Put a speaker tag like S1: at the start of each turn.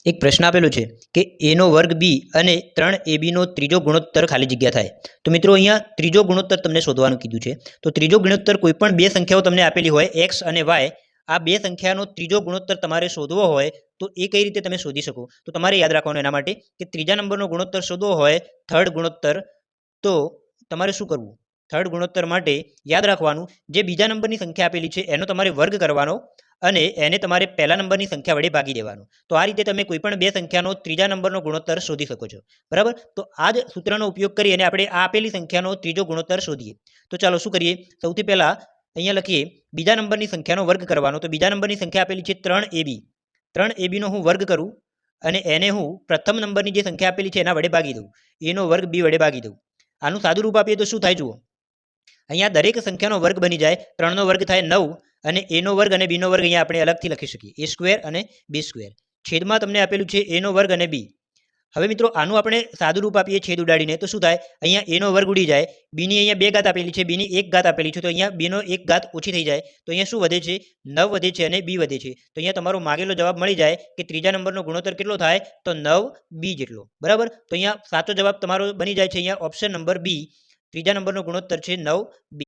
S1: એક પ્રશ્ન આપેલો છે કે એનો વર્ગ બી અને 3ab નો ત્રીજો ગુણોત્તર ખાલી જગ્યા થાય. તો મિત્રો અહીંયા ત્રીજો ગુણોત્તર તમને શોધવાનું કીધું છે. તો ત્રીજો ગુણોત્તર કોઈ પણ બે સંખ્યાઓ તમને આપેલી હોય x અને y, આ બે સંખ્યાનો ત્રીજો ગુણોત્તર તમારે શોધવો હોય તો એ કઈ રીતે તમે શોધી શકો? તો તમારે યાદ રાખવાનું એના માટે કે ત્રીજા નંબરનો ગુણોત્તર શોધવો હોય, થર્ડ ગુણોત્તર, તો તમારે શું કરવું? થર્ડ ગુણોત્તર માટે યાદ રાખવાનું, જે બીજા નંબરની સંખ્યા આપેલી છે એનો તમારે વર્ગ કરવાનો અને એને તમારે પહેલા નંબરની સંખ્યા વડે ભાગી દેવાનું. તો આ રીતે તમે કોઈ પણ બે સંખ્યાનો ત્રીજા નંબરનો ગુણોત્તર શોધી શકો છો. બરાબર? તો આ જ સૂત્રનો ઉપયોગ કરી અને આપણે આ આપેલી સંખ્યાનો ત્રીજો ગુણોત્તર શોધીએ. તો ચાલો શું કરીએ? સૌથી પહેલા અહીંયા લખીએ બીજા નંબરની સંખ્યાનો વર્ગ કરવાનો. તો બીજા નંબરની સંખ્યા આપેલી છે 3ab. 3ab નો હું વર્ગ કરું અને એને હું પ્રથમ નંબરની જે સંખ્યા આપેલી છે એના વડે ભાગી દઉં. એનો વર્ગ બી વડે ભાગી દઉં. આનું સાદું રૂપ આપીએ તો શું થાય જુઓ. અહીંયા દરેક સંખ્યાનો વર્ગ બની જાય. 3 નો વર્ગ થાય 9 અને એનો વર્ગ અને બીનો વર્ગ અહીંયા આપણે અલગથી લખી શકીએ, a સ્ક્વેર અને b સ્ક્વેર. છેદમાં તમને આપેલું છે એનો વર્ગ અને બી. હવે મિત્રો આનું આપણે સાદું રૂપ આપીએ છેદ ઉડાડીને તો શું થાય? અહીંયા એનો વર્ગ ઉડી જાય, બીની અહીંયા 2 ઘાત આપેલી છે, બીની 1 ઘાત આપેલી છે, તો અહીંયા બીનો 1 ઘાત ઓછી થઈ જાય. તો અહીંયા શું વધે છે? 9 વધે છે અને બી વધે છે. તો અહીંયા તમારો માગેલો જવાબ મળી જાય કે ત્રીજા નંબરનો ગુણોત્તર કેટલો થાય? તો 9b જેટલો. બરાબર? તો અહીંયા સાચો જવાબ તમારો બની જાય છે અહીંયા ઓપ્શન નંબર બી. ત્રીજા નંબરનો ગુણોત્તર છે 9b.